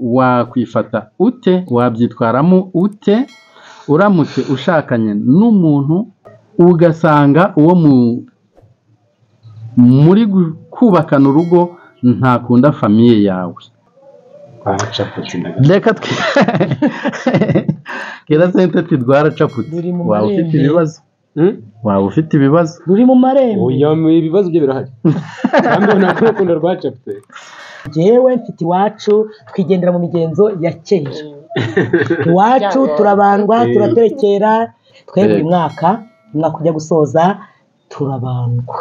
wakwifata ute, wabyitwaramo ute uramutse ushakanye n'umuntu ugasanga uwo muri kubakana urugo ntakunda famiye yawe? Reka kera sente tidwara caputse. Waba ufite ibibazo? Waba ufite ibibazo? Ruri mu marembo. Oya, ibibazo byo birahari. Kandi nako rukundo rwacaputse. Jewe mfite iwacu twigendera mu migenzo ya kera. Iwacu turabandwa, turaterekera, twebwe mwaka ujya gusoza turabandwa.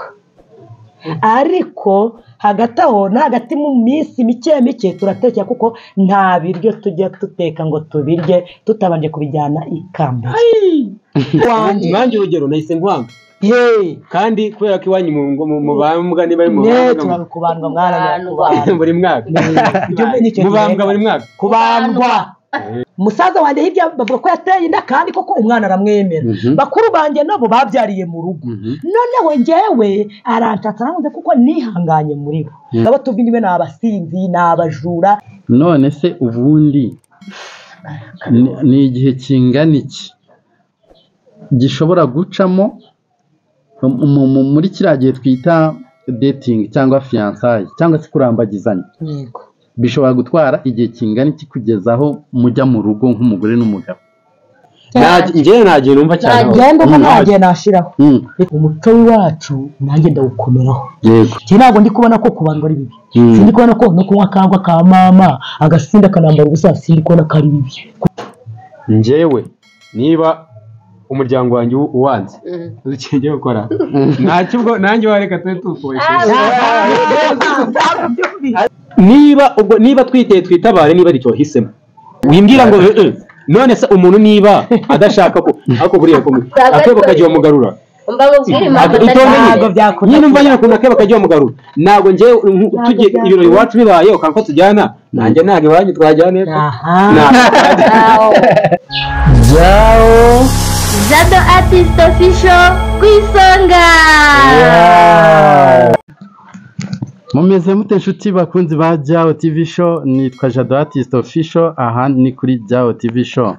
Ariko hagati aho hagati mu minsi mike turatekera kuko nta biryo tujya tuteka ngo tubirye tutabanje kubijyana ikamba. Nanjye urugero nahise nkwanga. Kandi kubera ko iwanyu mu bambwa niba ari mu bambwa kubandwa mwana buri mwaka. Mubambwa buri mwaka. Kubandwa. Musaza wanjye hirya bavuga ko yateye inda kandi koko umwana aramwemera. Bakuru banjye nabo babyariye mu rugo. Noneho njyewe arantatsa navuze kuko nihanganye muri bo. Nabo tuvindime n'abasinzi n'abajura. None se ubundi ni igihe kingana iki gishobora gucamo muri kiriya gihe twita dating cyangwa fiançailles cyangwa se kurambagizanya? Yego. Bishobora gutwara igihe kingana iki kugeza aho mujya mu rugo nk'umugore n'umugabo? Njyewe ntagiye numva cyane. Ntagiye nashiraho. Umuco wacu nanjye ndawukomeraho. Yego. Ntabwo ndi kubona ko kubandwa ari bibi. Sindi kubona ko no kunywa kangwa ka mama agasinda kanambara ubusa, sindi kubona ko ari bibi. Njyewe niba umuryango wanjye uwanze uzikingiye gukora ntacyo nanjye wareka twe tukoresheje. Niba twitabare niba ari cyo hisemo wimbwira ngo none se umuntu niba adashaka ko ako buriya ko akebo kagiye mugarura nyine mva nyine kunaka bakagiye mugarura ntago nje tugiye ibirori iwacu bibaye ukanko tujyana nanjye ntago iwanyu twajyane Jao Jado Artist Official kwisonga. Mumeze mute nshuti bakunzi ba Jao TV Show? Nitwa Jado Artist Official, aha ni kuri Jao TV Show.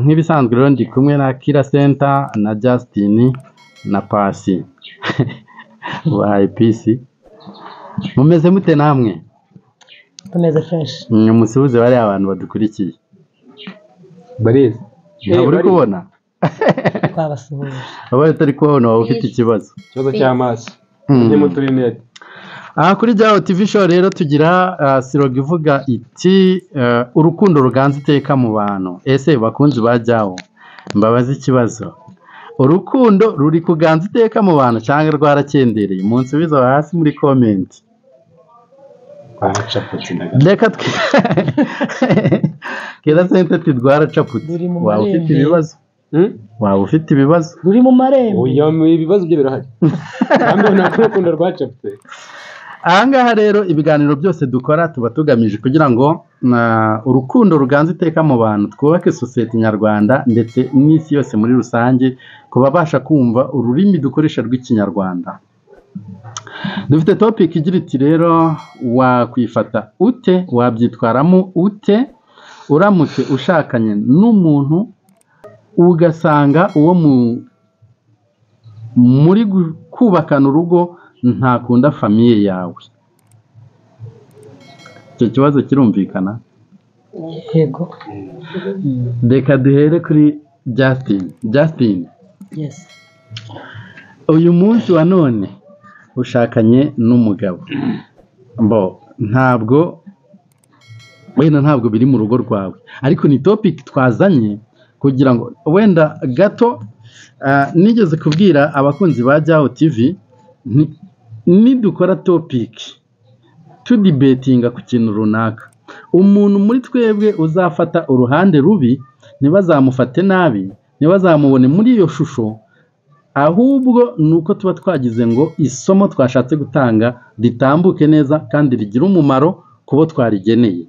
Nk'ibisanzwe rero ndi kumwe na Kira Center na Justin na Pasi wa IPC. Mumeze mute namwe? Tumeze fresh. Musubize bari abantu badukurikiye. Barize. Uri kubona? Twabasuhuje. Abaye tari kubona waba ufite ikibazo cy'amaso. Ni mu turinete. Kuri Jao TV Show rero tugira siroga ivuga iti urukundo ruganza iteka mu bantu. Ese bakunzi ba Jao mbabaza ikibazo, urukundo ruri kuganza iteka mu bantu cyangwa rwarakendereye? Munsubizo hasi muri comment. Reka kera sente tidwara caputse. Waba ufite ibibazo? Waba ufite ibibazo? Ruri mu marembo. Oya, ibibazo byo birahari. Kandi nako rukundo rwacaputse. Ahangaha rero ibiganiro byose dukora tuba tugamije kugira ngo urukundo ruganza iteka mu bantu, twubake sosiyete nyarwanda ndetse n'isi yose muri rusange, kubabasha kumva ururimi dukoresha rw'ikinyarwanda. Dufite topic igira iti rero wakwifata ute, wabyitwaramo ute uramutse ushakanye n'umuntu ugasanga uwo muri kubakana urugo ntakunda famiye yawe? Icyo kibazo kirumvikana? Yego. Reka duhere kuri Justin. Yes. Uyu munsi wa none ushakanye n'umugabo, ntabwo biri mu rugo rwawe, ariko ni topic twazanye kugira ngo wenda gato nigeze kubwira abakunzi ba Jao TV nidukora topic tudibetinga ku kintu runaka, umuntu muri twebwe uzafata uruhande rubi ntibazamufate nabi, ntibazamubone muri iyo shusho, ahubwo nuko tuba twagize ngo isomo twashatse gutanga ritambuke neza kandi rigira umumaro kubo twarigeneye.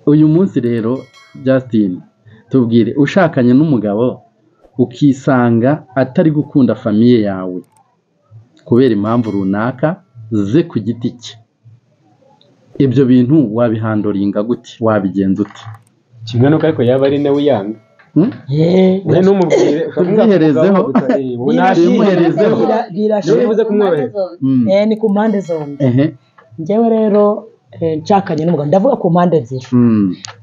Uyu munsi rero Justin, tubwire, ushakanye n'umugabo ukisanga atari gukunda famiye yawe kubera impamvu runaka ze ku giti cye, ibyo bintu wabihandoringa gute wabigenza ute kimwe nuko ariko yaba ari nawe uyanga we numubwire Tubyiherezeho. Bimuherezeho. bivuze kumworohera ni ku mpande zombi ehe njyewe rero nshakanye n'umugabo ndavuga ku mpande ebyiri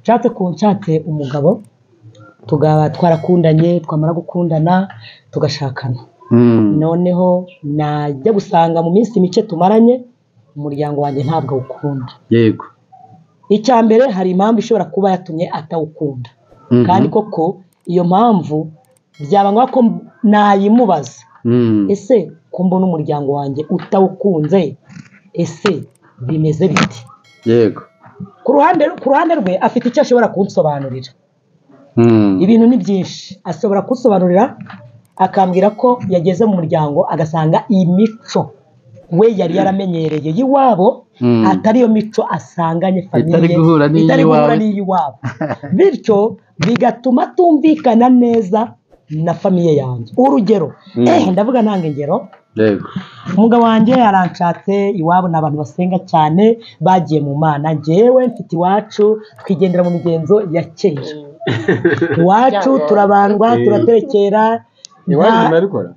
nshatse umugabo twarakundanye twamara gukundana tugashakana noneho najya gusanga mu minsi mike tumaranye umuryango wanjye ntabwo awukunda yego icya mbere hari impamvu ishobora kuba yatumye atawukunda kandi koko iyo mpamvu byaba ngombwa ko nayimubaza ese ko mbona umuryango wanjye utawukunze ese bimeze biti yego ku ruhande rwe afite icyo ashobora kunsobanurira ibintu ni byinshi ashobora kunsobanurira akambwira ko yageze mu muryango agasanga iyi mico we yari yaramenyereye y'iwabo atari iyo mico asanganye famiye itari guhura n'iy'iwabo bityo bigatuma tumvikana neza na famiye yanjye urugero ndavuga ntange ingero umugabo wanjye yaranshatse iwabo ni abantu basenga cyane bagiye mu mana njyewe mfite iwacu twigendera mu migenzo ya kera iwacu turabandwa turaterekera iwacu murabikora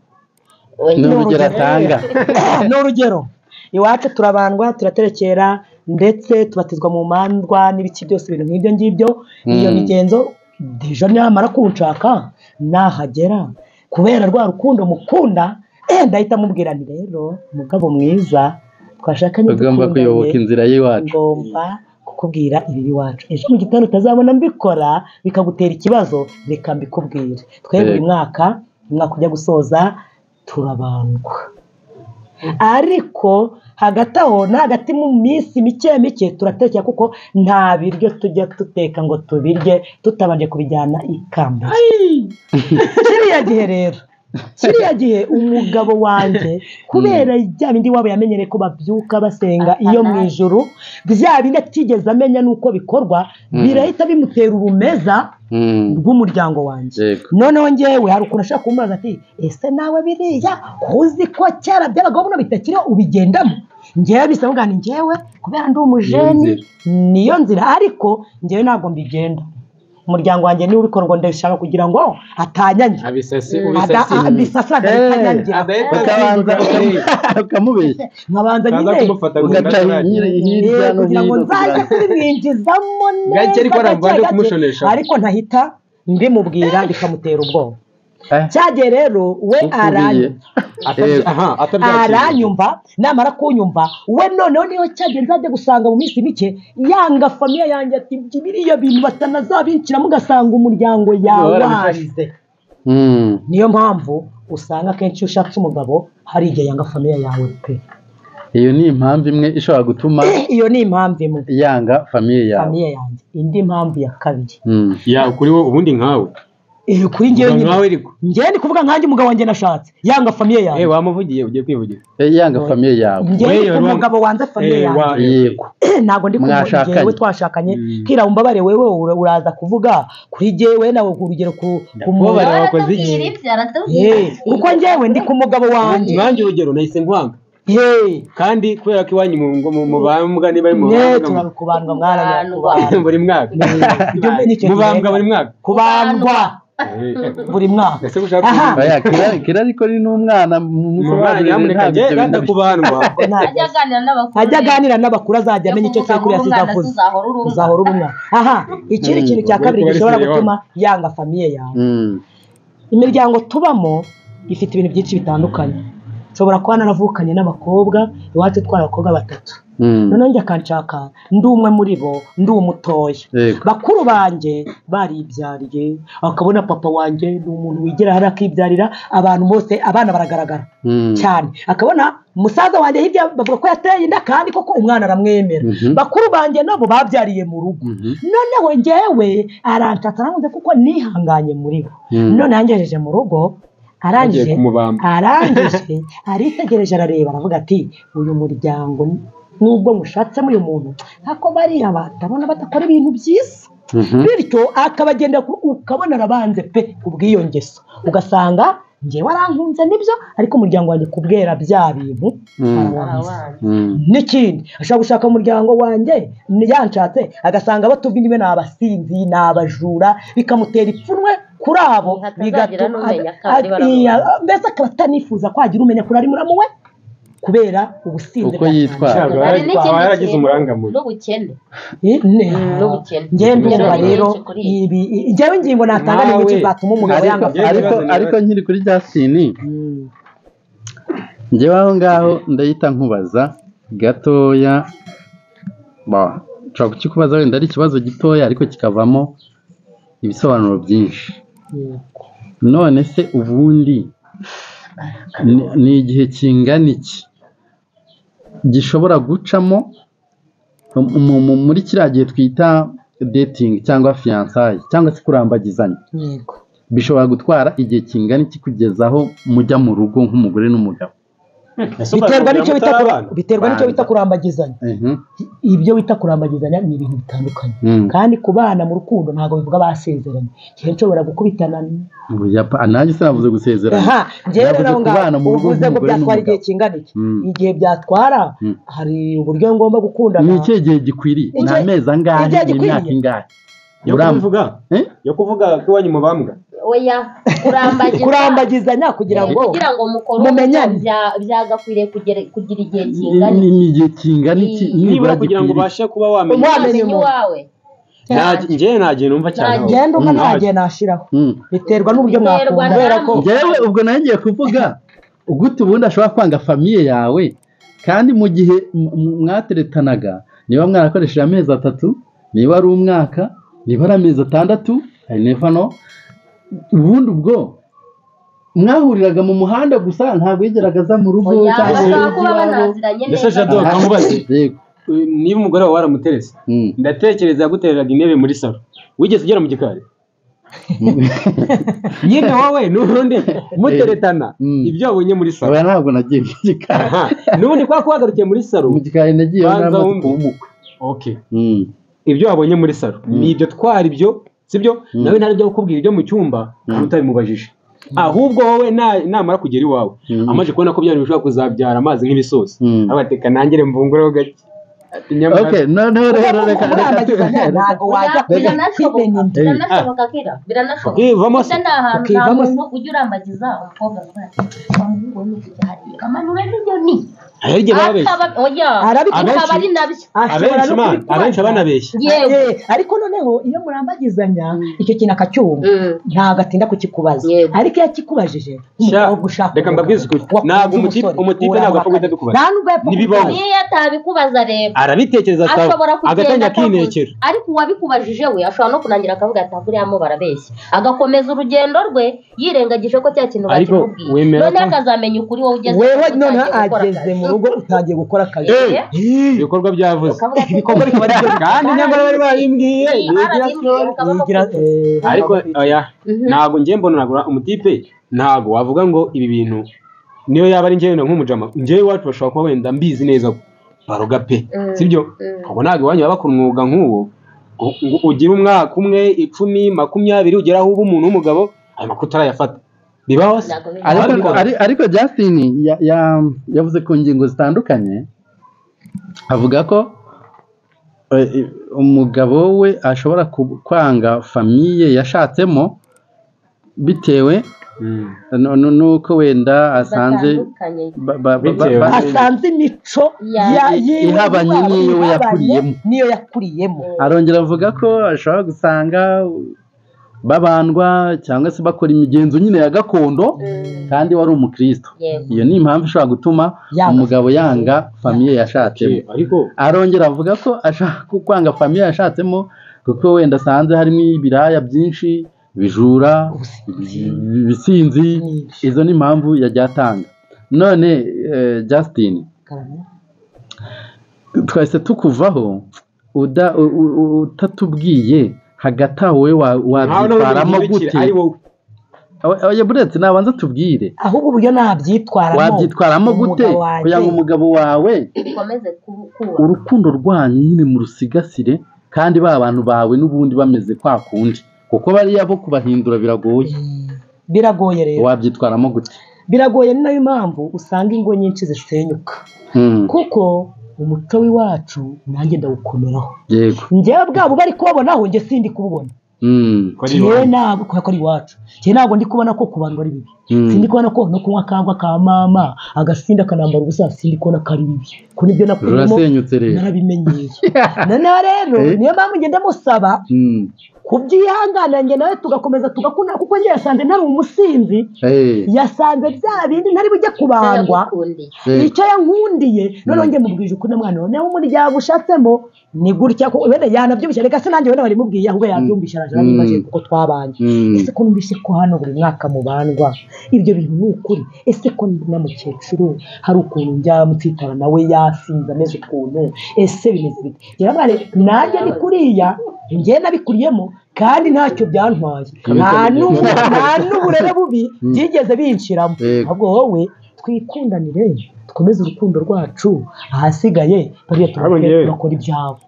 ni urugero atanga ni urugero iwacu turabandwa turaterekera ndetse tubatizwa mu mandwa n'ibiki byose ibintu nk'ibyo ngibyo iyo migenzo dejo nyamara kunshaka nahagera kubera rwa rukundo mukunda ndahita mubwira nti rero umugabo mwiza twashakanye ugomba kuyoboka inzira y'iwacu ngomba kukubwira ibi iwacu ejo mu gitondo utazabona mbikora bikagutera ikibazo reka mbikubwire twebwe uyu mwaka ujya gusoza turabandwa ariko hagati aho hagati mu minsi mike turatekera kuko nta biryo tujya duteka ngo tubirye tutabanje kubijyana ikamba kiriya gihe umugabo wanjye kubera bya bindi wabo yamenyereye ko babyuka basenga iyo mu ijuru bya bindi atigeze amenya n'uko bikorwa birahita bimutera urumeza rw'umuryango wanjye noneho ngewe hari ukuntu ashaka kumubaza ati ese nawe biriya uzi ko kera byabagaho buno bitakiriho ubigendamo ngewe bisa ngo ni ngewe kubera ndi umujeni niyo nzira ariko ngewe ntabwo mbigenda umuryango wanjye niwe ubikora ngo ndashaka kugira ngo atanyanye abisasa adanyangira ukamubeshya nkabanza nyine ugaca hirya no kugira ngo nzajye kubimwinjizamo neza ariko ntahita mbimubwira bikamutera ubwoba cyagiye rero we aranyumva namara kunyumva we noneho niyo cyagiye nzajya gusanga mu minsi mike yanga famiye yanjye ati biriya bintu batanazabinjiramo ugasanga umuryango yawanze niyo mpamvu usanga akenshi iyo ushatse umugabo hari igihe yanga famiye yawe pe iyo ni impamvu imwe ishobora gutuma iyo ni impamvu imwe yanga famiye yanjye indi mpamvu ya kabiri kuri wowe ubundi nkawe kuri ngewe njyewe ni kuvuga nkanjye umugabo wanjye nashatse yanga famiye yawe wamuvugiye ugiye kwivugira yanga famiye yawe njyewe umugabo wanze famiye yawe yego ntabwo ndi kumubwira njyewe twashakanye kira umbabare wewe uraza kuvuga kuri njyewe nawe urugero ku mubare wakoze iki kuko njyewe ndi ku mugabo wanjye nanjye urugero nahise nkwanga kandi kubera ko iwanyu mu bambwa niba ari mu bambwa kubandwa mwaranyakubandwa buri mwaka mubambwa buri mwaka kubandwa buri mwaka kira ariko ni n'umwana ajya aganira n'abakuru azajya amenya icyo sekuru yasize avuze uzahora uri umwana ikindi kintu cya kabiri gishobora gutuma yanga famiye yawe imiryango tubamo ifite ibintu byinshi bitandukanye nshobora kuba naravukanye n'abakobwa iwacu twari abakobwa batatu noneho njya akanshaka ndi umwe muri bo ndi umutoya bakuru banjye baribyariye bakabona papa wanjye ni umuntu wigira hari akibyarira abantu bose abana baragaragara cyane akabona umusaza wanjye hirya bavuga ko yateye inda kandi koko umwana aramwemera bakuru banjye nabo babyariye mu rugo noneho njyewe aranshatse aramuze kuko nihanganye muri bo none yangejeje mu rugo arangije aritegereje arareba aravuga ati uyu muryango nubwo mushatsemo uyu muntu ntako bariya batabona badakora ibintu byiza bityo akabagenda ukabona arabanze pe kubw'iyo ngeso ugasanga njyewe arankunze nibyo ariko umuryango wanjye kubwera bya bintu n'ikindi ashobora gushaka umuryango wanjye yanshatse agasanga abo tuvi nibe ni abasinzi ni abajura bikamutera ipfunwe kuri abo bigatuma mbese akaba atanifuza ko hagira umenya kuri ari muramu we kubera ubusinzi uko yitwara yaragize umurangamuntu n'ubukene njyewe ndumva rero njyewe ingingo natanga ni nyinshi zatuma umugabo yanga ariko nkiri kuri Justin njyewe aho ngaho ndahita nkubaza gatoya nshobora kukikubaza wenda ari ikibazo gitoya ariko kikavamo ibisobanuro byinshi none se ubundi ni igihe kingana iki gishobora gucamo muri kiriya gihe twita dating cyangwa fiançailles cyangwa se kurambagizanya bishobora gutwara igihe kingana iki kugeza aho mujya mu rugo nk'umugore n'umugabo biterwa n'icyo bita kurambagizanya ibyo bita kurambagizanya ni ibintu bitandukanye kandi ku bana mu rukundo ntabwo bivuga basezeranye igihe nshobora gukubitana nanjye sinavuze gusezerana njyewe nawe ngaho uvuze ngo byatwara igihe kingana iki igihe byatwara hari uburyo ngomba gukundana ni ikihe gihe gikwiriye ni amezi angahe ni imyaka ingahe yo kuvuga ko iwanyu mubambwa oya kurambagizanya kugira ngo mumenyane byagakwiriye kugira igihe kingana ni igihe kingana iki nibura kugira ngo ubashe kuba wamenya iwawe njyewe nta gihe numva cyane ngenda umwe nta gihe nashiraho biterwa n'uburyo mwakunda kubera ko njyewe ubwo nawe ngiye kuvuga gute ubundi ashobora kwanga famiye yawe kandi mu gihe mwateretanaga niba mwarakoresheje amezi 3 niba ari umwaka niba ari amezi 6 no ubundi ubwo mwahuriraga mu muhanda gusa ntabwo yigeraga mu rugo mbese jado kamubaze niba umugore wawe waramuterese ndatekereza yagutereraga intebe muri salo wigeze ugera mu gikari nyine wowe n'ubundi muteretana ibyo wabonye muri salo ntabwo nagiye mu gikari n'ubundi kwa kuhagarukiye muri salo mu gikari nagiye n'amaze kumukwe ibyo wabonye muri salo ni ibyo twara ibyo sibyo nawe ntari byo kukubwira ibyo mu cyumba kandi utabimubajije ahubwo wowe namara kugera iwawe amaje kubona ko byari bishobora kuzabyara amazi nk'ibisosi abateka nangere mvungureho gake ntabwo wajya biranashoboka kera biranashoboka nta muntu ujya urambagiza umukobwa umuhungu we n'ikijya hariya amanura n'inyoni abenshi abanabeshya ariko noneho iyo murambagizanya icyo kintu akacyumva ntabwo atinda kukikubaza ariko iyo akikubajije umukobwa ushaka reka mbabwize ukuri ntabwo umutipe ntabwo apfa guhita dukubaza ntibibaho niyo atabikubaza rero arabitekereza agatanya akinekera ariko uwabikubajije we ashobora no kunangira akavuga ati buriya barabeshya agakomeza urugendo rwe yirengagije ko cya kintu bakimubwiye noneho akazamenya ukuri wowe ugeze wewe noneho ageze mu rugo utangiye gukora akazi ibikorwa byavuze ibikorwa bikaba kandi nyamara bari babimbwiye ariko oya ntabwo njye mbona nagura umutipe ntabwo wavuga ngo ibi bintu niyo yaba ari njyewe nk'umujama njyewe iwacu bashobora kuba wenda mbizi neza ko baroga pe sibyo ahubwo ntabwo iwanyu baba bakora umwuga nk'uwo ugira umwaka umwe 10 20 ugeraho uba umuntu w'umugabo ayo makuru utarayafata bibaho se ariko Justin yavuze ku ngingo zitandukanye avuga ko umugabo we ashobora kwanga famiye yashatsemo bitewe nuko wenda asanze imico ihabanye niyo yakuriyemo arongera avuga ko ashobora gusanga babandwa cyangwa se bakora imigenzo nyine ya gakondo kandi wari umukristo iyo ni impamvu ishobora gutuma umugabo yanga famiye yashatsemo arongera avuga ko ashaka kwanga famiye yashatsemo kuko wenda asanze harimo ibiraya byinshi bijura ibisinzi izo ni impamvu yajya atanga none Justin twese tukuvaho utatubwiye hagati aho wowe wabyitwaramo gute buretse nabanza tubwire ahubwo uburyo wabyitwaramo gute kugira ngo umugabo wawe urukundo rwanyu nyine murusigasire kandi ba bantu bawe n'ubundi bameze kwa kundi kuko bariya bo kubahindura biragoye biragoye rero wabyitwaramo gute biragoye ni nayo mpamvu usanga ingo nyinshi zisenyuka kuko umuco w'iwacu nanjye ndawukomeraho yego njyewe bwabo bari kubabonaho njye sindi kububona njyewe ntabwo kubera ko ari iwacu njyewe ntabwo ndi kubona ko ku bantu ari bibi sindi kubona ko no kunywa akangwa ka mama agasinda akanambara ubusa sindi kubona ko ari bibi ko nibyo nakuyemo narabimenyeye noneho rero niyo mpamvu ngenda musaba kubyihangana njye nawe tugakomeza tugakunda kuko njye yasanze ntari umusinzi yasanze bya bindi ntari bujye kubandwa icyo yankundiye noneho njye mubwije ukuri mwana noneho umuryango ushatsemo ni gutya ko wenda yanabyumvise reka se nanjye wenda bari mubwiye ahubwo yabyumvise araje arabimaje kuko twabanye ese ko numvise ko hano buri mwaka mubandwa ibyo bintu ni ukuri ese ko na mukecuru hari ukuntu njya mutsitara nawe yasinze ameze ukuntu ese bimeze bite yaramware nanjye ni kuriya njye nabikuriyemo kandi ntacyo byantwaye nta n'uburere bubi byigeze binshiramo ahubwo wowe twikundanire dukomeze urukundo rwacu ahasigaye bariya turakora ibyabo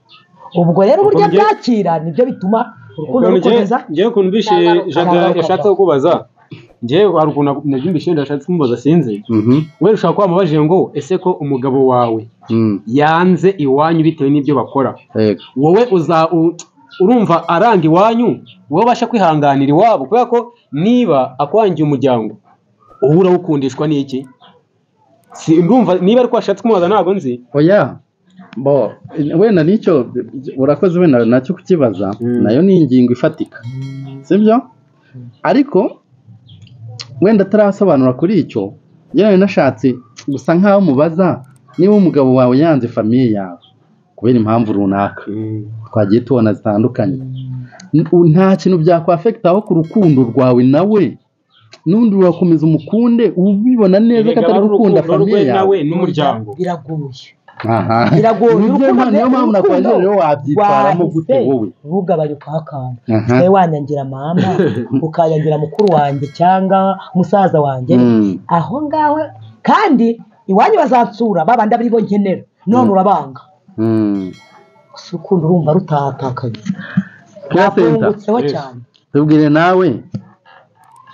ubwo rero uburyo byakira nibyo bituma urukundo rukomeza ngewe ukuntu bishe yashatse kukubaza ngewe hari ukuntu nabyumvishe ndashatse kumubaza sinzi we ushaka kuba mubajije ngo ese ko umugabo wawe yanze iwanyu bitewe n'ibyo bakora wowe urumva aranga iwanyu wowe ubasha kwihanganira iwabo kubera ko niba akwangiye umuryango uba urawukundishwa n'iki ndumva niba ariko washatse kumubaza ntabwo nzi oya bo wenda nicyo urakoze wenda nacyo kukibaza nayo ni ingingo ifatika sibyo ariko wenda atarasobanura kuri icyo yewe nashatse gusa nkaho mubaza niba umugabo wawe yanze famiye yawe kubera impamvu runaka twagiye tubona zitandukanye nta kintu byakwafekitaho ku rukundo rwawe nawe n'undi urakomeza umukunde ubibona neza ko atari gukunda famiye yawe n'umuryango biragoye niyo mpamvu nakwaje rero wabyitwaramo gute wowe ntugabanye kwa kantu wowe wanyangira mama ukanyangira mukuru wanjye cyangwa musaza wanjye aho ngaho kandi iwanyu bazansura babandi abari bo nkenera none urabanga gusa urukundo urumva rutatakaye ntabwo cyane tubwire nawe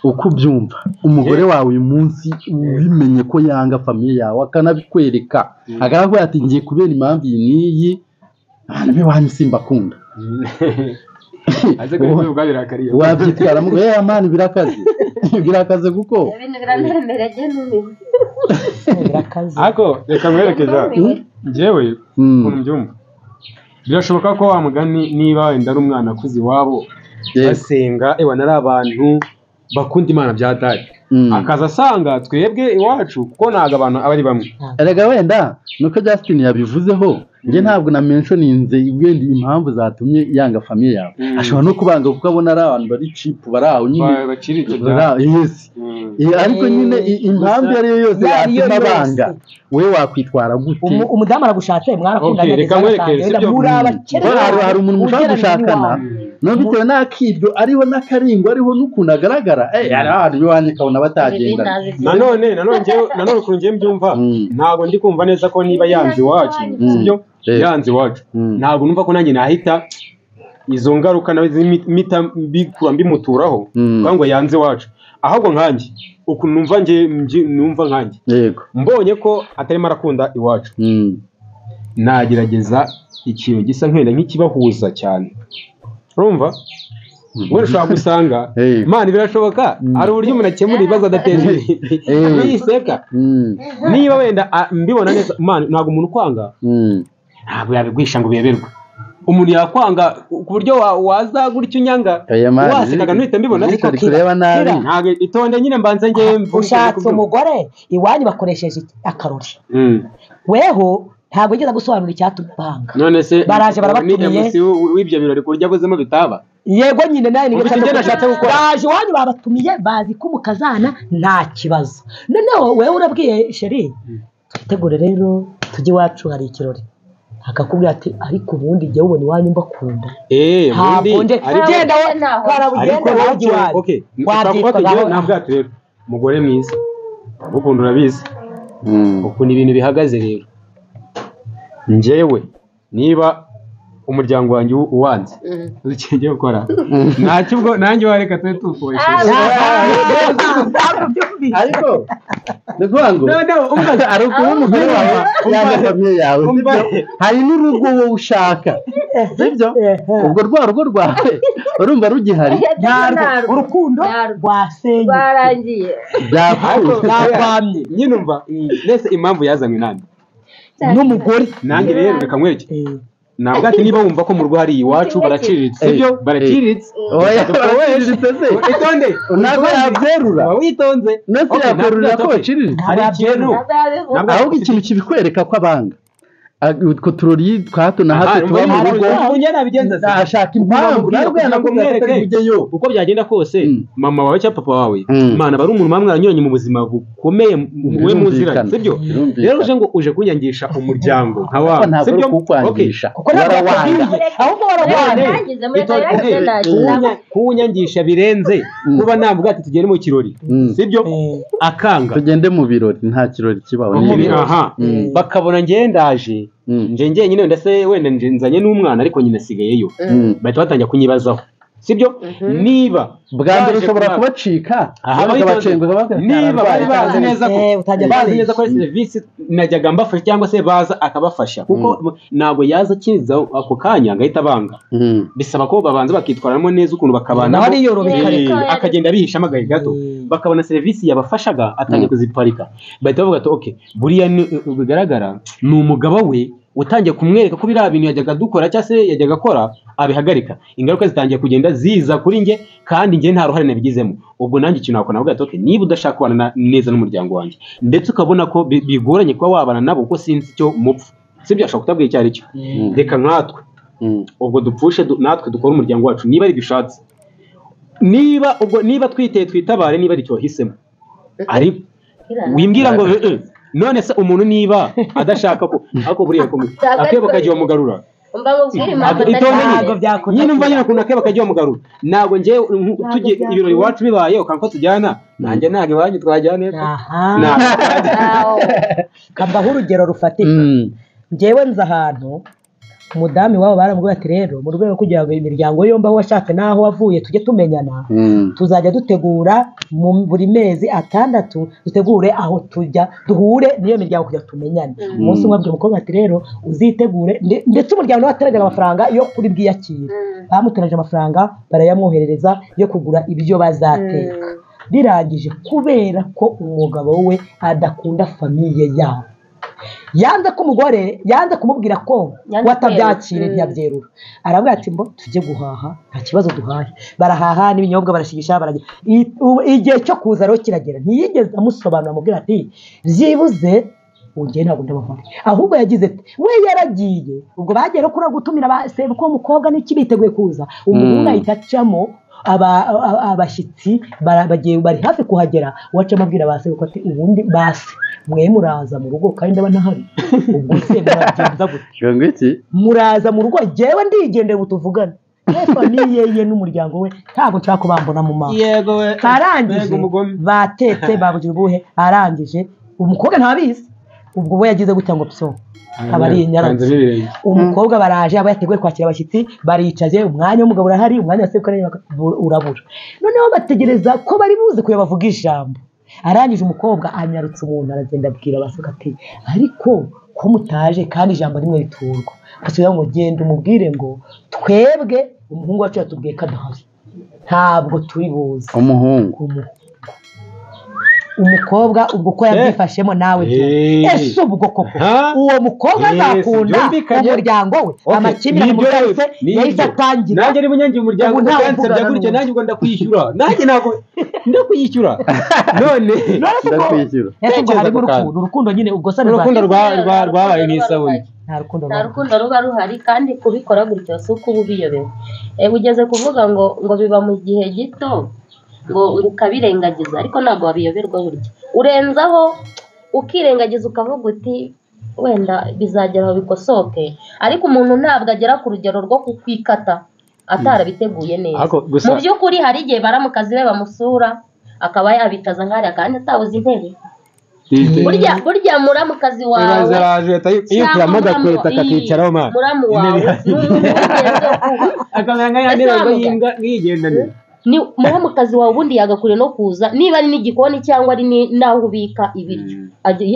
uko ubyumva umugore wawe uyu munsi ubimenye ko yanga famiye yawe akanabikwereka agaragara ati ngiye kubera impamvu iyi n'iyi abantu b'iwanyu simbakunda wabyitwaramo ngo yewe amani birakaze kuko ariko reka nkwerekeza njyewe ukuntu mbyumva birashoboka ko wa mugani niba wenda ari umwana akuze iwabo basenga ewana ari abantu bakunda imana byatari akaza asanga twebwe iwacu kuko ntabwo abantu aba ari bamwe erega wenda nuko Justin yabivuzeho njye ntabwo na mentioninze wenda impamvu zatumye yanga famiye yawe ashobora no kubanga kuko abona ari abantu bari cheap bari aho nyine baciritse ariko nyine impamvu ariyo yose yatuma banga we wakwitwara gute umudamu aragushatse mwarakundanye reka nkwerekeze ibyo hari umuntu mushaka gushakana no bitewe n'akiryo ariho n'akaringo ariho n'ukuntu agaragara hari ahantu biwanye kabona batagenda nanone ukuntu ngiye mbyumva ntabwo ndi kumva neza ko niba yanze iwacu sibyo yanze iwacu ntabwo numva ko nanjye nahita izo ngaruka nawe zimita mbimuturaho kugira ngo yanze iwacu ahubwo nkanjye ukuntu numva nkanjye mbonye ko atarimo arakunda iwacu nagerageza ikintu gisa nk'ikibahuza cyane urumva wowe ushobora gusanga imana birashoboka hari uburyo umuntu akemura ibibazo adateje yiseka niba wenda mbibona neza ntabwo umuntu ukwanga ntabwo yabigwisha ngo biyoberwe umuntu yakwanga ku buryo waza gutya unyanga wasekaga ntuhite mbibona ariko kureba nabi ntabwo itonde nyine mbanze ngewe ushatse umugore iwanyu bakoresheje akarori weho ntabwo ugeza gusobanura icyatuma banga none se baraje barabatumiye w'ibyo birori kurya buzemo bitaba yego nyine nawe nashatse gukora baje iwanyu babatumiye bazi ko umukazana nta kibazo noneho wewe urabwiye sheri twitegure rero tujye iwacu hari ikirori akakubwira ati ariko ubundi jya ubona iwanyu mbakunda ubundi genda warabugenda wajya iwanyu wabyitwagaho ntabwo rero umugore mwiza ukunda urabizi ukuntu ibintu bihagaze rero njyewe niba umuryango wanjye uwanze uzi icyo ngiye gukora ntacyo ubwo nanjye wareka tube tukoresheje ariko ni ukuvuga ngo ari ukuba umugore wawe yanga famiye yawe hari n'urugo wowe ushaka sibyo ubwo rwa rugo rwawe urumva rugihari urukundo rwasenye rwarangiye rwakwamye nyine umva mbese impamvu yazanywe nande n'umugore nanjye rero reka nkwereke ntabwo ati niba wumva ko mu rugo hari iwacu baraciriritse sibyo baraciriritse itonde ntabwo yabyerura witonze ndetse yabyerura ko baciriritse hari ikintu ahubwo ikintu kibikwereka ko abanga utwo turori twa hato na hato tuba mu rugo ashaka impamvu ngo mwereke uko byagenda kose mama wawe cyangwa papa wawe imana bari umuntu bamwe aranyuranye mu buzima bukomeye we muziranye sibyo rero uje ngo uje kunyangisha umuryango nka wawe sibyo kukwangisha ahubwo kunyangisha birenze kuba navuga ati tugende mu kirori sibyo akanga tugende mu birori nta kirori kibaho aha bakabona ngendaje nje nyine ndase wenda nzanye n'umwana ariko nyine asigayeyo bahita batangira kunyibazaho sibyo niba bwa mbere ushobora kubacika niba bari bazi neza ko serivisi najyaga mbafasha cyangwa se baza akabafasha kuko ntabwo yaza akiza ako kanya agahita banga bisaba ko babanza bakitwaramo neza ukuntu bakabana akagenda bihishamo agahe gato bakabona serivisi yabafashaga atangiye kuziparika bahita bavuga ati okay buriya bigaragara ni umugabo we utangiye kumwereka ko biriya bintu yajyaga dukora cyangwa se yajyaga akora abihagarika ingaruka zitangiye kugenda ziza kuri njye kandi njye nta ruhare nabigizemo ubwo nanjye ikintu nakora navuga ati okay niba udashaka kubana neza n'umuryango wanjye ndetse ukabona ko bigoranye kuba wabana nabo kuko sinzi icyo mupfa sibyo ashobora kutabwira icyo ari cyo reka nkatwe ubwo dupfushe natwe dukora umuryango wacu niba ari bishatse niba twiteye twitabare niba ari icyo wahisemo ariko wimbwira ngo none se umuntu niba adashaka ko ako buriya akebo kagiye mugarura nyine umva nyine ukuntu akebo kagiye mugarura ntabwo njye tujye ibirori iwacu bibaye ukanko tujyana nanjye ntabwo iwanyu twajyane kabaho urugero rufatika njyewe nzi ahantu umudamu wabo baramubwira ati rero mu rwego kugira ngo imiryango yombi aho washatse n'aho wavuye tujye tumenyana tuzajya dutegura mu buri mezi 6 dutegure aho tujya duhure n'iyo miryango kugira tumenyane umunsi umwe abwira umukobwa ati rero uzitegure ndetse umuryango wateranyaga amafaranga yo kuri bwiyakire bamuteranije amafaranga barayamwoherereza yo kugura ibyo bazateka birangije kubera ko umugabo we adakunda famiye yabo yanze ko umugore yanze kumubwira ko watabyakire ntiyabyerura aravuga ati mbo tujye guhaha nta kibazo duhaye barahaha n'ibinyobwa barashigisha baragira igihe cyo kuza rero kiragera ntiyigeze amusobanura amubwira ati byibuze ugiye ntabwo ndabavana ahubwo yagize ati we yaragiye ubwo bagiye no kura gutumira basebe ko umukobwa n'iki biteguye kuza umuhungu ahita acamo abashyitsi bari hafi kuhagera waca amabwira basebe ko ati ubundi base mwe muraza mu rugo kandi ndaba ntahari ubwo se muragenza gute muraza mu rugo jewe ndigendeye butuvugana famiye ye n'umuryango we ntabwo nshaka kubambona mu maso yego we arangije batetse babugira ubuhe arangije umukobwa ntabizi ubwo we yagize gutya ngo pso abari nyaranze umukobwa baraje aba yateguye kwakira abashyitsi baricaje umwanya w'umugabo urahari umwanya wasebukana urabura noneho bategereza ko bari buze kuyabavuga ijambo arangije umukobwa anyarutse umuntu aragenda abwira abasuka ati ariko ko mutaje kandi ijambo rimwe riturwa asubira ngo genda umubwire ngo twebwe umuhungu wacu yatubwiye ko adahari ntabwo turi buze umukobwa ubwo ko yabyifashemo nawe ese ubwo koko uwo mukobwa azakunda umuryango we amakimbirane mu kazi yahise atangira nanjye niba unyangiye umuryango ukansebya gutya nanjye ngo ndakwishyura nanjye ntabwo ndakwishyura none ndakwishyura ubwo harimo urukundo nyine ubwo se urukundo rwabaye nk'isabune nta rukundo ruba ruhari kandi kubikora gutyo si uko uba ubiyobewe ugeze kuvuga ngo biba mu gihe gito ngo ukabirengagiza ariko ntabwo wabiyoberwa burya urenzaho ukirengagiza ukavuga uti wenda bizagera aho bikosoke ariko umuntu ntabwo agera ku rugero rwo kukwikata atarabiteguye neza mu by'ukuri hari igihe baramukazi be bamusura akaba yabitaza nk'ariya kandi atabuze intebe burya muramukazi wawe yikuramo agakweta kakicaraho mwana muramu wawe akamera nka ya ntebe y'imbwa yigendana ni muramukazi wawe ubundi yagakwiye no kuza niba ari n'igikoni cyangwa ari n'aho ubika ibiryo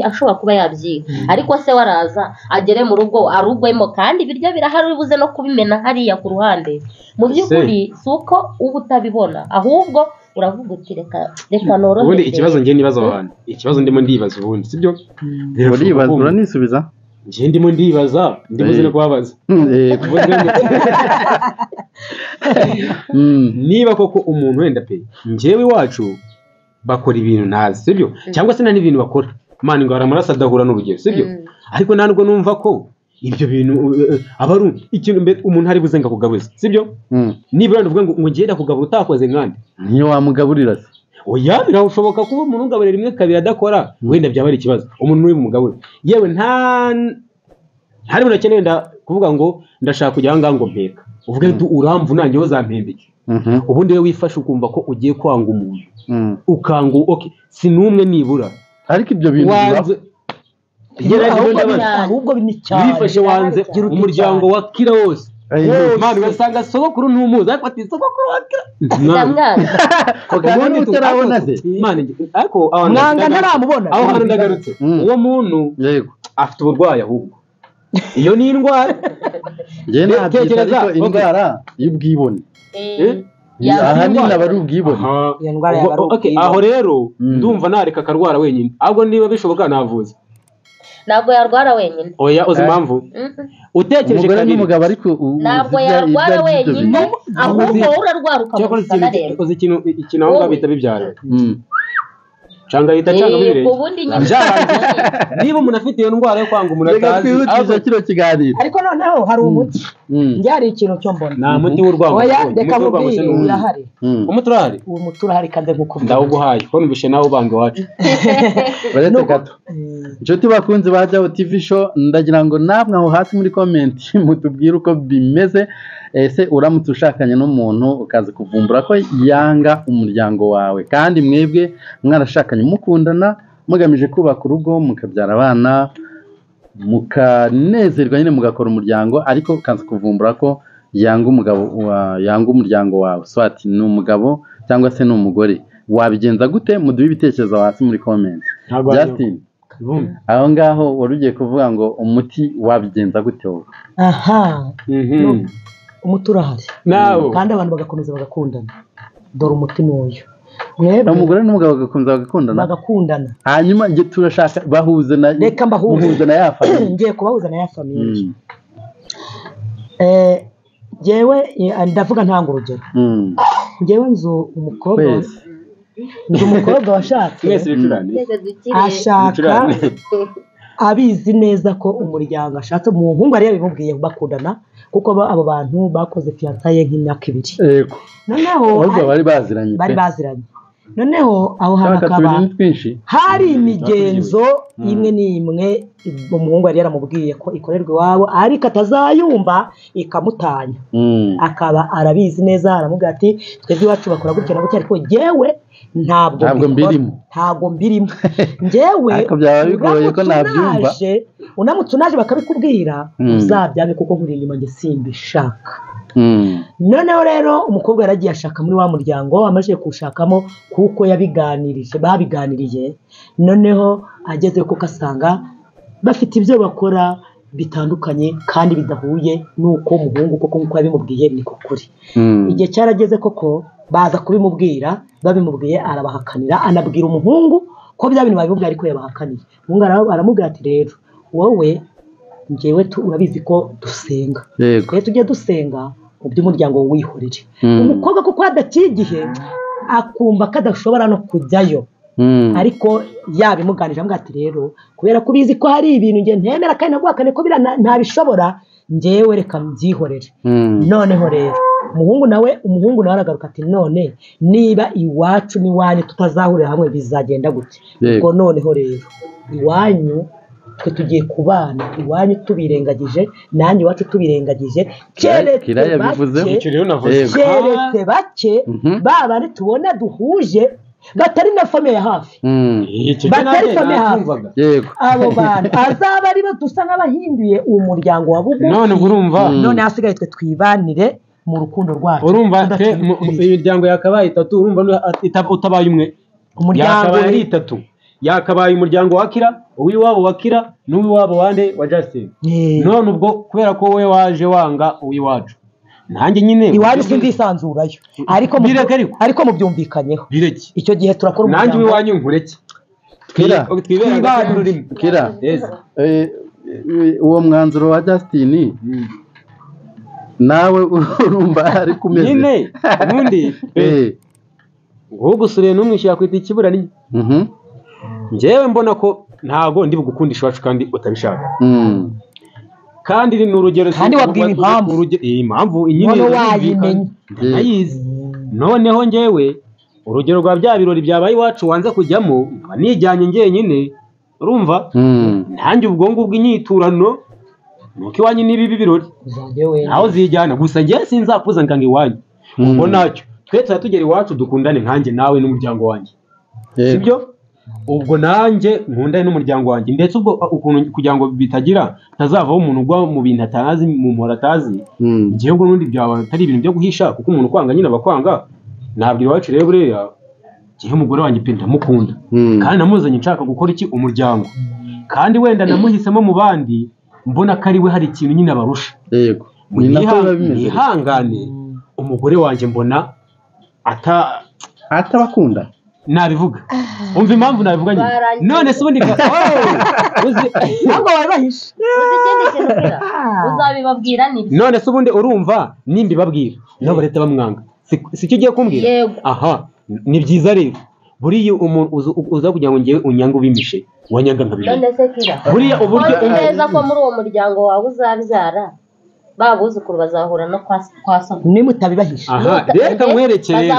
ashobora kuba yabyiga ariko se waraza agere mu rugo arugwemo kandi ibiryo birahari uri buze no kubimena hariya ku ruhande mu by'ukuri si uko uba utabibona ahubwo uravuga uti reka norohe ubundi ikibazo njye nibaza abantu ikibazo ndimo ndibaza ubundi sibyo uribaza uranisubiza njye ndimo ndibaza ndibuze no kubabaza niba koko umuntu wenda pe njyewe iwacu bakora ibintu ntazi sibyo cyangwa se nta n'ibintu bakora mani ngo aramaraso adahura n'urugero sibyo ariko ntabwo numva ko ibyo bintu aba ari ikintu mbere umuntu ari buze ngakugabuza sibyo nibura ndavuga ngo ngenda kugabura utakoze nkandi niyo wamugaburira se oya birashoboka kuba umuntu ugaburira rimwe kabiri adakora wenda byaba ari ikibazo umuntu uri bumugaburira yewe ntari burakeneye kuvuga ngo ndashaka kujya aha ngaha ngo mpeka uvuge ngo uramvu nanjye wo zampembeke ubundi we wifashe ukumva ko ugiye kwanga umuntu ukanga si n'umwe nibura ariko ibyo bintu ahubwo ni cyane wifashe wanze umuryango wa kira wose mwana ugasanga sogokuru ntumuzi ariko ati sogokuru wa kira ubundi utarabona se ariko mwanga ntaramubona aho hantu ndagarutse uwo muntu afite uburwayi ahubwo iyo ni indwara njye nabyita ariko indwara y'ubwibone ahanini aba ari ubwibone aho rero ndumva nareka akarwara wenyine ahubwo niba bishoboka navuza ntabwo yarwara wenyine oya uzi impamvu utekereje kabiri n'umugabo ariko ntabwo yarwara wenyine ahubwo wowe urarwara ukamusana rero uzi ikintu aho ngaho bihita bibyara canga yita canga bibiri niba umuntu afite iyo ndwara yo kwanga umuntu atazi aho kino kiganiro ariko noneho hari umuti njye hari ikintu cyo mbona nta muti w'urwango oya reka mubwire urahari umuti urahari uwo muti urahari kandi nk'uko ndawuguhaye ko numvishe nawe ubanga iwacu baretse gato inshuti bakunzi ba Jao TV show ndagira ngo namwe aho hasi muri comment mutubwire uko bimeze ese uramutse ushakanye n'umuntu ukaza kuvumbura ko yanga umuryango wawe kandi mwebwe mwarashakanye mukundana mugamije kubaka urugo mukabyara abana mukanezerwa nyine mugakora umuryango ariko ukaza kuvumbura ko yanga umuryango wawe swati ni umugabo cyangwa se ni umugore wabigenza gute muduhe ibitekerezo hasi muri comment Justin aho ngaho wari ugiye kuvuga ngo umuti wabigenza gute wowe umuti urahari kandi abantu bagakomeza bagakundana dore umuti n'uyu umugore n'umugabo bagakundana hanyuma njye turashaka bahuze na ya famiye ngiye kubahuza na ya famiye njyewe ndavuga ntanga urugero njyewe nzu umukobwa washatse ashaka abizi neza ko umuryango ashatse umuhungu yari yabimubwiye bakundana kuko abo bantu bakoze fiyansaye nk'imyaka 2 noneho bari baziranye noneho aho hakaba hari imigenzo imwe n'imwe umuhungu yari yaramubwiye ko ikorerwa iwabo ariko atazayumva ikamutanya akaba arabizi neza aramubwira ati twebwe iwacu bakora gutya na gutya ariko jyewe ntabwo mbirimo njyewe ariko byaba bigoye ko nabyumva unamutse unaje bakabikubwira uzabyame kuko nkuri inyuma njye simbishaka noneho rero umukobwa yaragiye ashaka muri wa muryango amaze kuwushakamo kuko babiganiriye noneho ageze kuko asanga bafite ibyo bakora bitandukanye kandi bidahuye nuko umuhungu koko nkuko yabimubwiye niko kuri igihe cyarageze koko baza kubimubwira babimubwiye arabahakanira anabwira umuhungu ko bya bintu babimubwira ariko yabahakaniye umuhungu aramubwira ati rero wowe njyewe urabizi ko dusenga rero tujye dusenga mu by'umuryango wihorere umukobwa kuko hadakiri igihe akumva ko adashobora no kujyayo ariko yabimuganije amubwira ati rero kubera ko ubizi ko hari ibintu njye ntemera kandi naguhakane ko ntabishobora njyewe reka mbyihorere noneho rero umuhungu nawe aragaruka ati none niba iwacu n'iwanyu tutazahurira hamwe bizagenda gute ubwo noneho rero iwanyu twe tugiye kubana iwanyu tubirengagije nanjye iwacu tubirengagije keretse bake babane tubona duhuje batari na famille hafi batari famille hafi yego abo bantu azaba ari bo dusa nk'abahinduye uwo muryango wa bugufi none urumva none hasigaye twe twibanire mu rukundo rwacu urumva imiryango yakabaye 3 urumva utabaye umwe umuryango ari 3 yakabaye umuryango wakira uwiwabo wakira n'uwiwabo wande wa Justin none ubwo kubera ko we waje wanga uwiwacu nanjye nyine iwanyu sindisanzurayo ariko mubyumvikanyeho bireke icyo gihe turakora nanjye iwanyu nkureke kira uwo mwanzuro wa Justin nawe urumva ari kumeze nyine ubundi ngo gusuriye n'umwishyira kwita ikibura ni njyewe mbona ko ntago ndi bugukundisha wacu kandi utabishaka kandi ni urugero kandi wabwiye impamvu nyine wayimenye noneho njyewe urugero rwa bya birori byabaye iwacu wanze kujyamo nijyanye njyenyine urumva nanjye ubwo ngubwo inyiturano nuko iwanyu n'ibibi birori naho zijyana gusa njye sinzakuza nganga iwanyu ubwo nacyo twese tugera iwacu dukundane nkanjye nawe n'umuryango wanjye sibyo ubwo nanjye nkundane n'umuryango wanjye ndetse ubwo ukuntu kugira ngo bitagira ntazavaho umuntu ugwa mu bintu atazi mu mpora atazi igihe ubwo n'undi byaba atari ibintu byo guhisha kuko umuntu kwanga nyine abakwanga ntabwo iwacu rero buriya igihe umugore wanjye pe ndamukunda kandi namuzanye nshaka gukora iki umuryango kandi wenda namuhisemo mu bandi mbona ko ari we hari ikintu nyine abarusha yego nihangane umugore wanjye mbona atabakunda nabivuga umva impamvu nabivuga nyine none se ubundi ntabwo wabahisha uzabibabwira nibyo none se ubundi urumva nimbibabwira nabo leta bamwanga sicyo ugiye kumbwira aha ni byiza rero buriya umuntu uza kugira ngo ngewe unyange ubimishe wanyanga nkabibona none se kira buriya uburyo neza ko muri uwo muryango wawe uzabyara babuzukuru bazahura no kwa so nimutabibahisha aha reka nkwerekere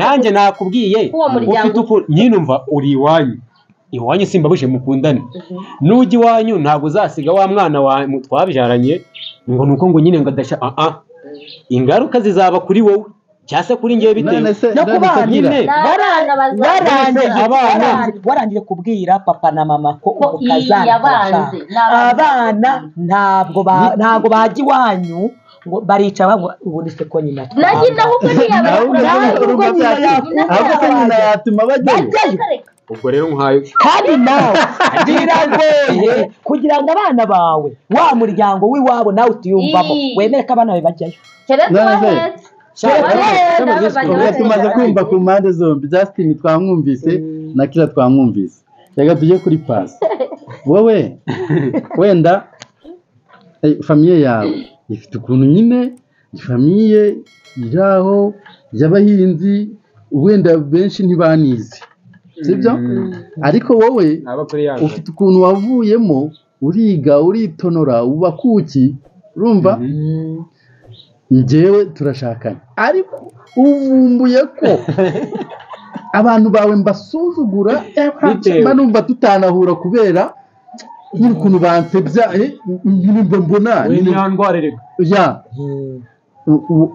nanjye nakubwiye ufite uko nyinumva uri iwanyu simbabuje mukundane nujya iwanyu ntabwo uzasiga wa mwana wa twabyaranye ngo nuko ngo nyine ngo adasha ingaruka zizaba kuri wowe cyase kuri ngiye bitewe no kubana nyine warangije kubwira papa na mama ko umukazana abana ntabwo bajya iwanyu ngo barica ubundi se ko nyina nyina yatuma bajyayo ubwo rero nkayo kandi nawe biragoye kugira ngo abana bawe wa muryango w'iwabo nawe utiyumvamo wemere ko abana bawe bajyayo tumaze kumva ku mpande zombi Justin twamwumvise na Kira twamwumvise reka tujye kuri Pasi wowe wenda famiye yawe ifite ukuntu nyine famiye iraho y'abahinzi wenda benshi ntibanizi sibyo ariko wowe ufite ukuntu wavuyemo uriga uritonora uba kuki urumva njyewe turashakanye ariko uvumbuye ko abantu bawe mbasuzugura numva tutanahura kubera n'ukuntu bansebya mbona ni ndwarerega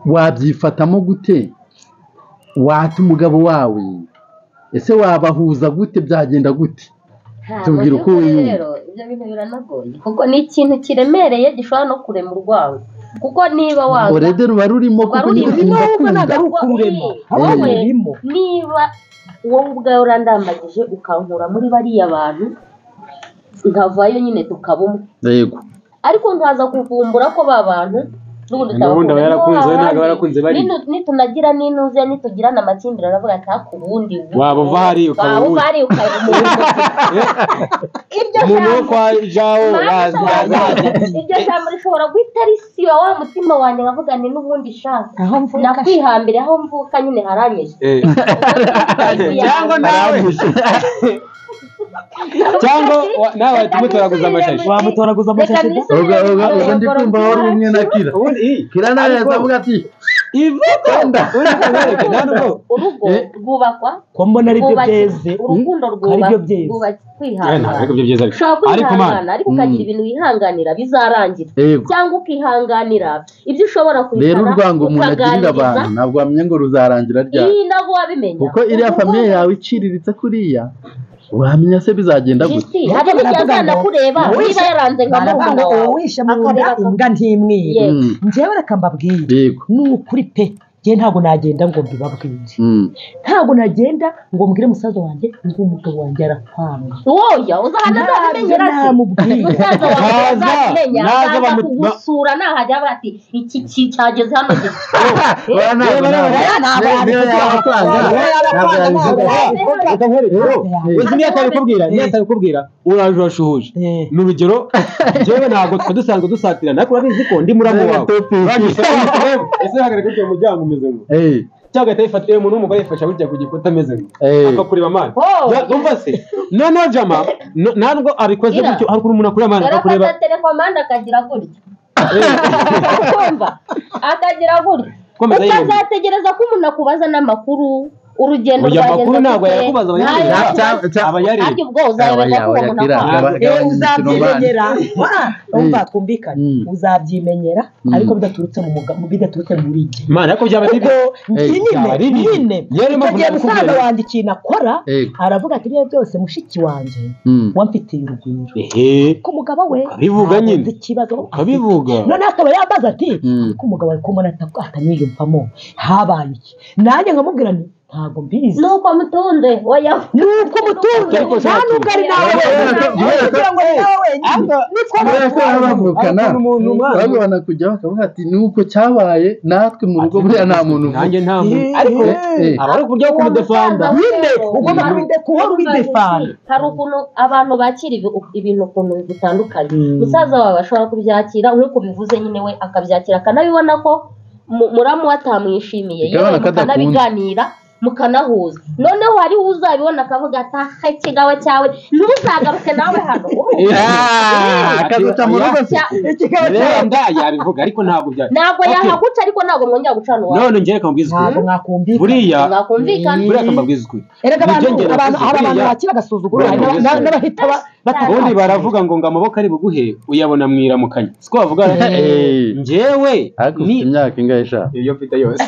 wabyifatamo gute wata umugabo wawe ese wabahuza gute byagenda gute tubwira uko wiyumva ibyo bintu biranagoye kuko ni ikintu kiremereye gishobora no kurema urwawe kuko niba wanga urede ruba rurimo kuko niba wowe ubwawe urandambagije ukankura muri bariya bantu nkavayo nyine tukaba umwe yego ariko nkaza kuvumbura ko ba bantu n'ubundi aba yarakunze ntabwo yarakunze bari nitunagira n'inuze nitugirana amakimbirane aravuga ati haka ubundi waba uva hari ukaba umuntu wo kwa jawo iryo jambo rishobora guhita risiba wa mutima wanjye nkavuga ni n'ubundi shaka nakwihambire aho mvuka nyine haranyije cyangwa nawe cyangwa nawe tumutoraguza amashashi wamutoraguza amashashi ubwo ndi kumva wari umwe na Kira Kira nawe yazavuga ati urugo rwubakwa ko mbona ari byo byeze urukundo rwubakwa kwihangana ariko ukagira ibintu wihanganira bizarangira cyangwa ukihanganira ibyo ushobora kwitana rero urwango umuntu agirira abantu ntabwo wamenye ngo ruzarangira ryari ntabwo wabimenya kuko iriya famiye yawe iciriritse kuriya wamenya se bizagenda gute hari n'ijyana kureba niba yaranze nka murumuna wawe wishe mu nda imbwa ntimwire njyewe reka mbabwire ni ukuri pe njye ntabwo nagenda ngo mbibabwire ntabwo nagenda ngo mbwire musaza wanjye ngo umugabo wanjye arakwanga woya uzahana nabimenyera musaza wawe azamenya aza kugusura nahajya bati iki cyageze hano atabikubwira uraje urashuhuje ni urugero njyewe ntabwo twe dusanzwe dusatirana ariko urabizi ko ndi muramu wawe ese hagaragara ko umuryango umeze ngo cyangwa atayifatiye umuntu w'umugore yifasha burya ku gikuta ameze ngo akakureba amazi umva se noneho jama ntabwo abikoze gutyo hari umuntu akureba amazi akakureba telekomande akagira gutya akagira gutya ukazategereza ko umuntu akubaza n'amakuru urugendo rwagenze ntabwo yakubaza abayareba ubwo uzabimenya ko uwo muntu uzabyimenyera umva twumvikane uzabyimenyera ariko bidaturutse bidaturutse muri jye mana ariko byaba ari nyine igihe musaza wanjye ikintu akora aravuga ati ibyo byose mushiki wanjye wamfitiye urugwiro ko umugabo we abivuga nyine ikibazo abivuga none akaba yambaza ati ko umugabo ari kumubona atamwiyumvamo habaye iki nanjye nkamubwira nti ntabwo mbizi nuko mutunze oya nuko mutunze nta nubwo ari nawe kugira ngo nawe bavukana babona kujya bakavuga ati nuko cyabaye natwe mu rugo buriya nta muntu nanjye nta muntu ariko abari kurya kumudefanda nyine ugomba kuhora ubidefanda hari ukuntu abantu bakira ibintu ukuntu bitandukanye musaza wawe ashobora kubyakira nk'uko bivuze nyine we akabyakira akanabibona ko muramu atamwishimiye yewe mukanabiganira mukanahuza noneho hari uzabibona akavuga ati ikigawe cyawe ntuzagaruke nawe hano akazuca mu rugo wenda yabivuga ariko ntabwo yahaguca ariko ntabwo mwongera gucana uwawe none njye reka mbwize ukuri buriya akambabwiza ukuri hari abantu bakira agasuzuguro n'abahita ubundi baravuga ngo amaboko ari buguhe uyabona mwiramukanya siko bavuga njyewe ni imyaka ingahe sha iyo mfite yose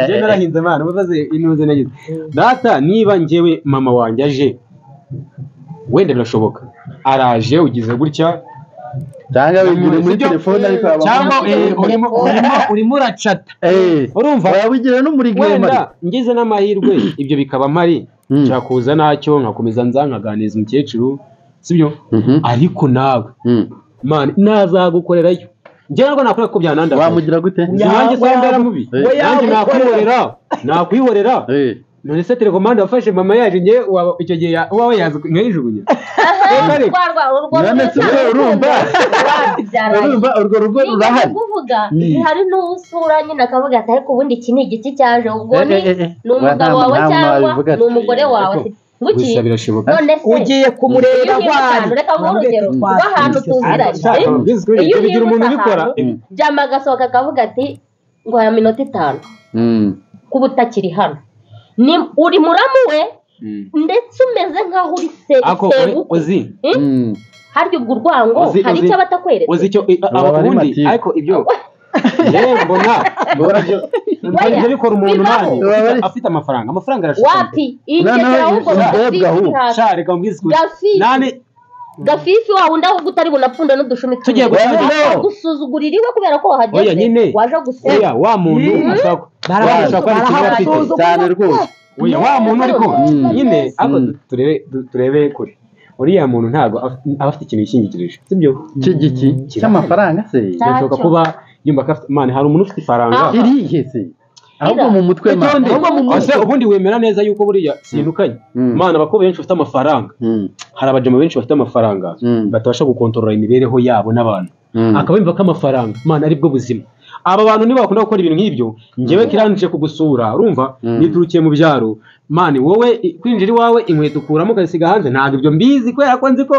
njye narahinze mana ubaze inuze nagize data niba njyewe mama wanjye aje wenda birashoboka araje ugize gutya cyangwa wigire muri telefone ariko cyangwa urimo uracata urumva wabigira no muri game wenda ngize n'amahirwe ibyo bikaba mari cyakuza nacyo nkakomeza nkaganiriza umukecuru sibyo ariko nawe man nazagukorerayo njye ntabwo nakora ko byananda wamugira gute nanjye sandara mubi nanjye nakwihorera none se telekomande wafashe mama yaje njye icyo gihe wawe yaza nkayijugunya urumva urwo rugo rurahari hari n'usura nyine akavuga ati ariko ubundi iki ni igiti cyaje ubwo ni umugabo wawe cyangwa ni umugore wawe gusa birashoboka ugiye kumureba reka nguhe urugero rw'ahantu tuziranye iyo ugiye umuntu ubikora jama agasohoka akavuga ati ngo aya minota 5 kuba utakiri hano uri muramu we ndetse umeze nk'aho uri sebukwe harya ubwo urwango hari icyo batakwereka uzi icyo ubundi ariko ibyo mbona njye bikora umuntu nani afite amafaranga arashaka wapi ingegera ahubwo reka mbwize nani gafifi wa wundi ahubwo utari bunapfunda n'udushumi tugiye gusuzugurira iwe kubera ko wahageze waje gusenya wa muntu ashaka cyane rwose wa muntu ariko nyine ako turebe kure uriya muntu ntago aba afite ikintu yishingikirije sibyo cy'igiki cy'amafaranga se bishoboka kuba yumva ko man hari umuntu ufite ifaranga irihe se ahubwo mu mutwe ubundi wemera neza yuko buriya sinukanye mana abakobwa benshi bafite amafaranga hari abajama benshi bafite amafaranga batabasha gukontorora imibereho yabo n'abantu akaba yumva ko amafaranga mana ari bwo buzima aba bantu niba bakunda gukora ibintu nk'ibyo njyewe kiranije kugusura urumva niturukiye mu byaro mani wowe kwinjira iwawe inkweto ukuramo ukazisiga hanze ntabwo ibyo mbizi kubera ko nzi ko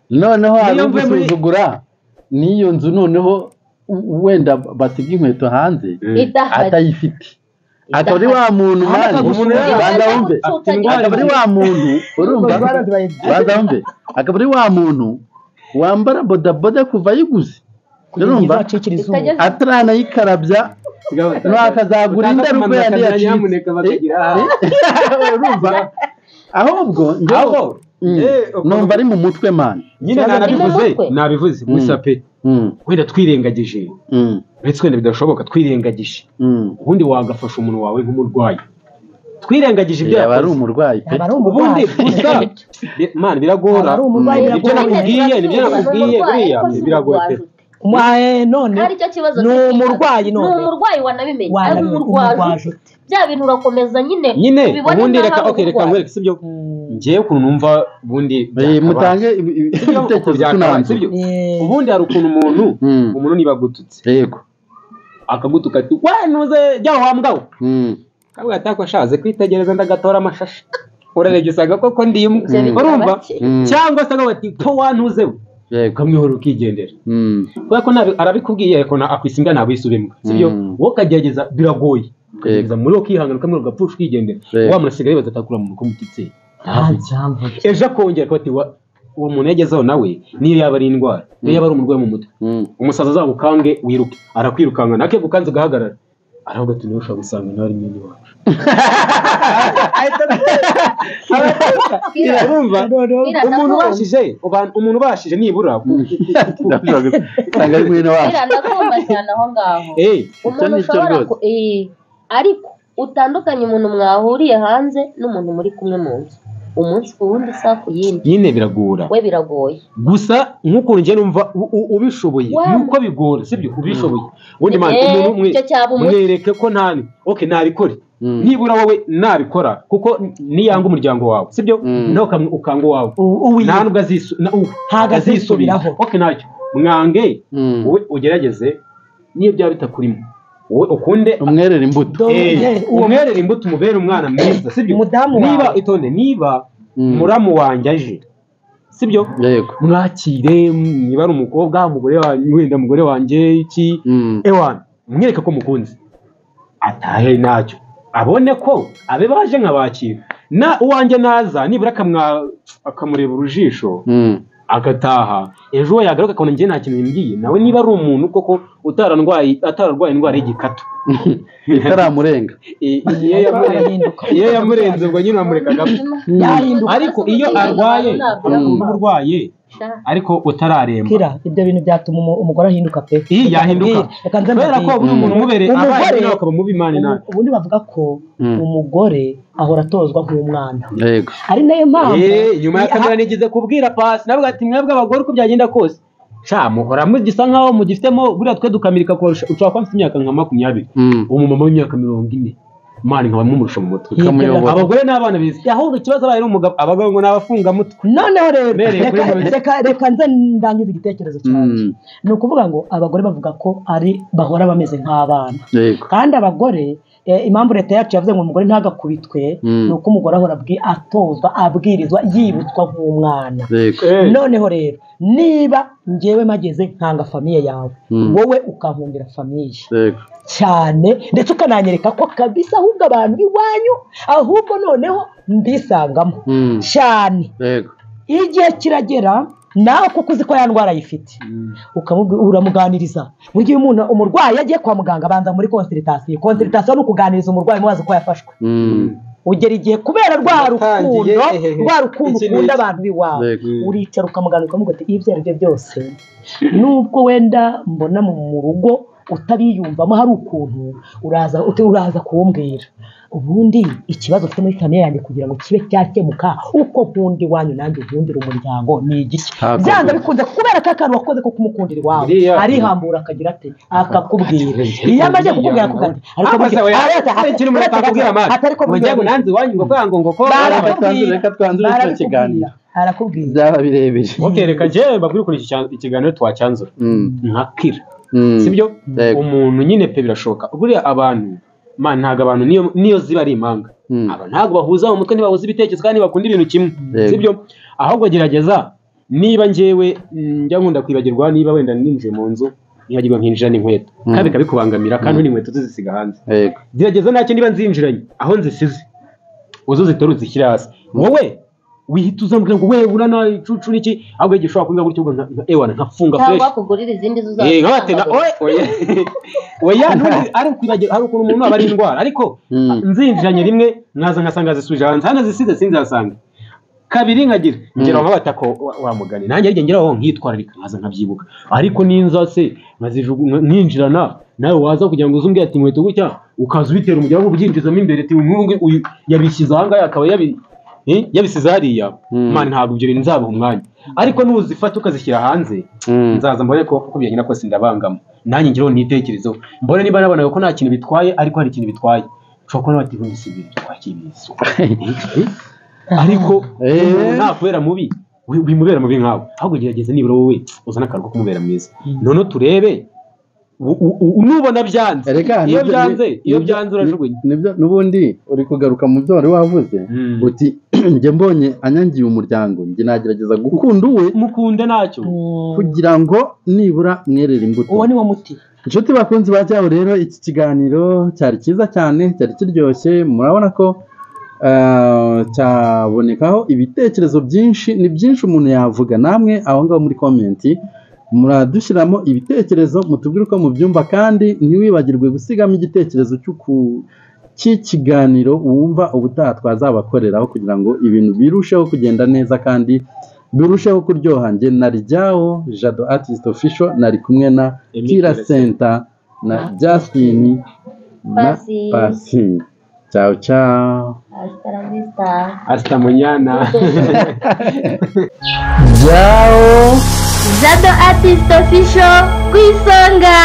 noneho abigusuzugura n'iyo nzu noneho wenda basiga inkweto hanze atayifite akaba ari wa muntu mani akaba ari wa muntu urumva akaba ari wa muntu wambara bodaboda kuva ayiguze urumva ataranayikarabya akazagura indarugo yandi yacitse urumva ahubwo numva ari mu mutwe mani nyine nabivuze gusa pe wenda twirengagije uretse wenda bidashoboka twirengagije ubundi wagafasha umuntu wawe nk'umurwayi twirengagije ibyo yaba ari umurwayi pe ubundi gusa mani biragora ibyo nakubwiye buriya biragoye pe none hari icyo kibazo ni umurwayi none ni umurwayi wanabimenye ari umurwayi bya bintu urakomeza nyine ubundi reka nkwereke sibyo ngiye ukuntu numva ubundi mutange ibitekerezo sibyo ubundi hari ukuntu umuntu niba agututse yego akagutuka ati nuze jya wambwaho kavuga ati ako ashaze kwitegereza ndagatora amashashi urarebye usanga koko ndimo urumva cyangwa se akavuga ati ko wantuzewe ukamwihora ukigendera kubera ko arabikubwiye ariko akwisinga ntabwo yisubemo sibyo wowe ukagerageza biragoye ukagerageza muri wo ukihangana ukamwihora ugapfusha ukigendera wamunasigaye batatakura mu kumutitse ejo akongera akaba ati uwo muntu yagezeho nawe niyo yaba ari indwara niyo yaba ari umurwayi mu mutwe umusaza azagukange wiruke arakwirukanka nake gukanze ugahagarara aravuga ati niba ushobora gusanga nawe ari mwene wacu urumva umuntu ubashije nibura usanga ari mwene wacu ndagomba cyane aho ngaho umuntu ushobora ariko utandukanye umuntu mwahuriye hanze n'umuntu muri kumwe mu nzu umunsi ku wundi saa ku yindi nyine biragora we biragoye gusa nk'ukuntu njye numva ubishoboye nuko bigora sibyo ubishoboye ubundi umuntu umwe mwereke ko nabikore nibura wowe nabikora kuko niyanga umuryango wawe sibyo nawe ukanga uwawe nta nubwo azisubiraho ntacyo mwange wowe ugerageze niyo byaba bitakurimo wowe ukunde umwerere imbuto umwerere imbuto umubere umwana mwiza sibyo niba muramu wanjye aje sibyo mwakire niba ari umukobwa umugore wanjye wenda umugore wanjye iki ewana mwereke ko mukunze atahe ntacyo abone ko abe baje nkabakira uwanjye naza nibura akamureba urujisho agataha ejo we yagaruka akabona njye nta kintu bimbwiye nawe niba ari umuntu koko atararwaye indwara y'igikatu itaramurenga iyo yamurenze ubwo nyine amureka agapfa ariko iyo arwaye urwaye ariko utararemba ibyo bintu byatuma umugore ahinduka pe yahinduka kubera ko buri muntu umubereye abaye nawe akaba mubi imana nawe ubundi bavuga ko umugore ahora atozwa nk'umwana ari nayo mpamvu nyuma ya kamera nigeze kubwira pasi navuga ati mwebwe abagore uko byagenda kose muhora mugisa nkaho mugifitemo buriya twe dukamirika kurusha ushobora kuba mfite imyaka nka 20 umumama w'imyaka 40 mani nkaba mumurusha mu mutwe abagore n'abana bizi ahubwo ikibazo abaye n'umugabo abagabo ngo nabafunga mutwe noneho rero reka nze ndangiza igitekerezo cyanjye ni ukuvuga ngo abagore bavuga ko bahora bameze nk'abana kandi abagore impamvu leta yacu yavuze ngo umugore ntagakubitwe ni uko umugore ahora atozwa abwirizwa yibutswa nk'umwana noneho rero niba njyewe mageze nkanga famiye yawe wowe ukankundira famiye cyane ndetse ukananyereka ko kabisa ahubwo abantu b'iwanyu ahubwo noneho mbisangamo cyane igihe kiragera nawe kuko uzi ko ya ndwara ayifite uramuganiriza burya iyo umuntu umurwayi yagiye kwa muganga abanza muri konsiritasiyo ni ukuganiriza umurwayi mubaza ko yafashwe ugera igihe kubera rwa rukundo ukunda abantu b'iwawe uricara ukamuganira ukamuga ati ibyo ari byo byose nubwo wenda mbona mu rugo utabiyumvamo hari ukuntu uraza kumbwira ubundi ikibazo ufite muri famiye yanjye kugira ngo kibe cyakemuka uko nkunda iwanyu nanjye nkundira umuryango ni igiki byanga bikunze kubera ko akantu wakoze ko kumukundira iwawe arihambura akagira ate akakubwira iyo amaze kukubwira akugati arakubwira byaba birebire reka njyewe mbabwire ukuntu ikiganiro twacyanzura nkakira sibyo umuntu nyine pe birashoboka buriya abantu man ntago abantu niyo ziba ari impanga aba ntago bahuza mu mutwe ntibahuza ibitekerezo kandi bakunda ibintu kimwe sibyo ahubwo gerageza niba njyewe njya nkunda kwibagirwa niba wenda ninjiye mu nzu nibagirwa nkinjira n'inkweto kandi bikabikubangamira kandi n'inkweto zisiga hanze gerageza ntacyo niba nzinjiranye aho nzisize uzo zitoru zishyira hasi wowe wihita uzambwira ngo wewe urana icucu niki ahubwo igishobora kubiga gutyo ngo ewana nkafunga fresh cyangwa kugurira izindi zuzaba nkabatena oya ntundi ari kwibagira hari ukuntu umuntu aba ari indwara ariko nzinjiranye rimwe nkaza nkasanga zisuje hanze hano zisize sinzasanga kabiri nkagira ngera aho batako wamugani nanjye rye ngeraho nkitwararika nkaza nkabyibuka ariko ninza se nkinjirana nawe waza kugira ngo uzumbye ati inkweto gutya ukaza ubitera umujya wo byinjizamo imbere ati uyu yabishyize aha ngaha akaba yabisize hariya mani ntabwo ibyo bintu nzabaha umwanya ariko nuzifata ukazishyira hanze nzaza mbone ko byagenda kose ndabangama nanjye ngeraho nitekerezeho mbone niba nabona ko nta kintu bitwaye ariko hari ikintu bitwaye ushobora kubona bati ubundi si ibintu twakira ibizo ariko nta kubera mubi bimubera mubi nkawe ahubwo gerageza nibura wowe uzana akaruhuko kumubera mwiza none turebe nubona byanze iyo byanze urajugunya n'ubundi uri kugaruka mu byo wari wavuze uti njye mbonye anyangiye umuryango njye nagerageza gukunda uwe mukunde ntacyo kugira ngo nibura mwerere imbuto uwo ni wo muti inshuti bakunzi bajyaho rero iki kiganiro cyari cyiza cyane cyari kiryoshye murabona ko cyabonekaho ibitekerezo byinshi ni byinshi umuntu yavuga namwe aho ngaho muri komenti muradushyiramo ibitekerezo mutubwire uko mubyumva kandi ntiwibagirwe gusigamo igitekerezo cy'ikiganiro wumva ubutaha twazabakoreraho kugira ngo ibintu birusheho kugenda neza kandi birusheho kuryoha njye na Ryawo Jado Artist Official nari kumwe na Kira Center na Justin na Pasi. Ciao ciao. Hasta la vista. Hasta mañana. Ciao. Jado Artist Official ku isonga.